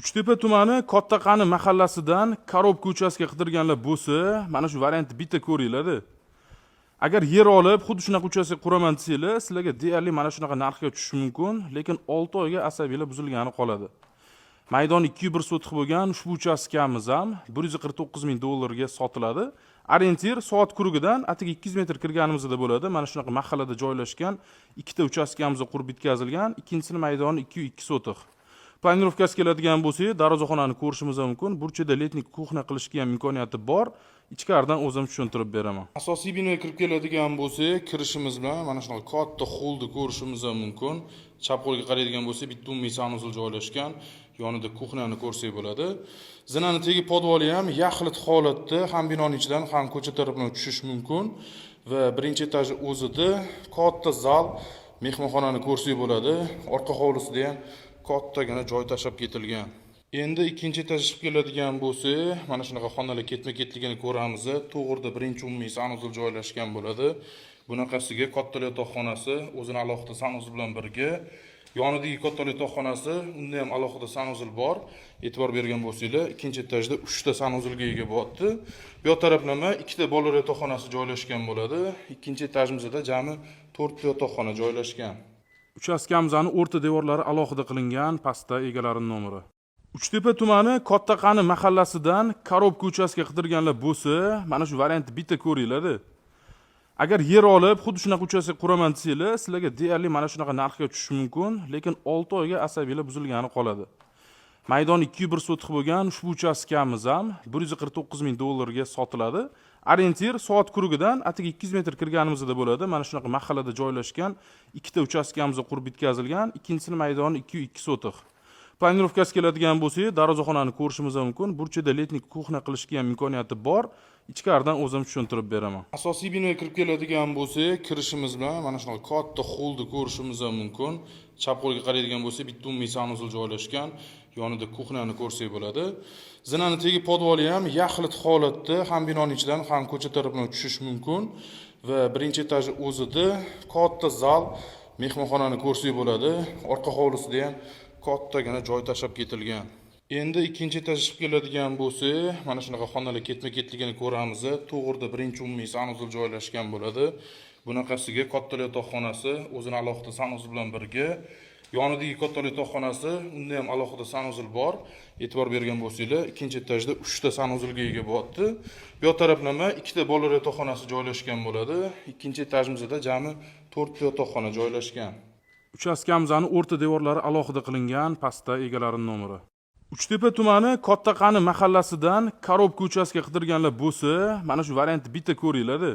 Uchtepa tumani Kattaqani mahallasidan Korobka uchastka qidirganlar bo'lsa, mana shu variantni bitta ko'ringlar-da. Agar yer olib, xuddi shunaqa uchastka quraman desanglar, sizlarga deyarli mana shunaqa narxga tushishi mumkin, lekin 6 oyga asabiylar buzilgani qoladi. Maydon 201 sotix bo'lgan ushbu uchastkamiz ham 149 ming dollarga sotiladi. Orientir soat kurigidan atigi 200 metr kirganimizda bo'ladi. Mana shunaqa mahallada joylashgan ikkita uchastkamiz qurib bitkazilgan. Ikkinchisi maydoni 202 sotix. Planirovkasi keladigan bo'lsa, darvozaxonani ko'rishimiz mumkin. Burchida letnik kuxna qilishga ham imkoniyati bor. Ichkaridan o'zim tushuntirib beraman. Asosiy binoga kirib keladigan bo'lsa, kirishimiz bilan mana shunaqa katta holni ko'rishimiz mumkin. Chap qo'lga qaraydigan bo'lsa, bitta umumiy sanuzul joylashgan. Yonida kuxnani ko'rsak bo'ladi. Zinani tegi podvoli ham yaxlit holatda, ham binoning ichidan, ham ko'cha tarafdan tushish mumkin va birinchi etaj o'zida katta zal, mehmonxonani ko'rsak bo'ladi. Orqa hovlisida ham kattagina joy tashlab ketilgan. Endi ikkinchi etaj chiqib keladigan bo'lsa, mana shunaqa xonalar ketma-ketligini ko'ramiz. To'g'rida birinchi umumiy sanuzul joylashgan bo'ladi. Bunaqasiga katta yotoqxonasi o'zini alohida sanuzul bilan birga, yonidagi katta yotoqxonasi, unda ham alohida sanuzul bor. E'tibor bergan bo'lsanglar, ikkinchi etajda 3 ta sanuzulga ega bo'lyapti. Bu yoq taraflama ikkita bolalar yotoqxonasi joylashgan bo'ladi. Ikkinchi etajimizda jami 4 ta yotoqxona joylashgan. Uchastkamizning o'rta devorlari alohida qilingan, pastda egalarining nomeri. Uchtepa tumani Kattaqani mahallasidan Korobka uchastka qidirganlar bo'lsa, mana shu variantni bitta ko'ringlar-da. Agar yer olib, xuddi shunaqa uchastka quraman desanglar, sizlarga deyarli mana shunaqa narxga tushishi mumkin, lekin 6 oyga asabiylar buzilgani qoladi. Maydon 201 sotix bo'lgan ushbu uchastkamiz ham 149 ming dollarga sotiladi. Orientir soat kurigidan atigi 200 metr kirganimizda bo'ladi. Mana shunaqa mahallada joylashgan ikkita uchastkamiz qurib bitkazilgan. Ikkinchisi maydoni 202 sotix. Planirovkasi keladigan bo'lsa, darvozaxonani ko'rishimiz mumkin. Burchida letnik kuxna qilishga ham imkoniyati bor. Ichkaridan o'zim tushuntirib beraman. Asosiy binoga kirib keladigan bo'lsa, kirishimiz bilan mana shunaqa katta holni ko'rishimiz mumkin. Chap qo'lga qaraydigan bo'lsa, bitta umumiy sanuzul joylashgan. Yonida kuxnani ko'rsak bo'ladi. Zinani tegi podvoli ham yaxlit holatda, ham binoning ichidan, ham ko'cha tarafdan tushish mumkin va birinchi etaj o'zida katta zal, mehmonxonani ko'rsak bo'ladi. Orqa hovlisida ham kattagina joy tashlab ketilgan. Endi ikkinchi etaj chiqib keladigan bo'lsa, mana shunaqa xonalar ketma-ketligini ko'ramiz. To'g'rida birinchi umumiy sanuzul joylashgan bo'ladi. Bunaqasiga katta yotoqxonasi o'zini alohida sanuzul bilan birga, yonidagi katta yotoqxonasi, unda ham alohida sanuzul bor. E'tibor bergan bo'lsanglar, ikkinchi etajda 3 ta sanuzulga ega bo'lyapti. Bu yoq taraflama ikkita bolalar yotoqxonasi joylashgan bo'ladi. Ikkinchi etajimizda jami 4 ta yotoqxona joylashgan. Uchastkamizning o'rta devorlari alohida qilingan, pastda egalarining nomeri. Uchtepa tumani Kattaqani mahallasidan Korobka uchastka qidirganlar bo'lsa, mana shu variantni bitta ko'ringlar-da.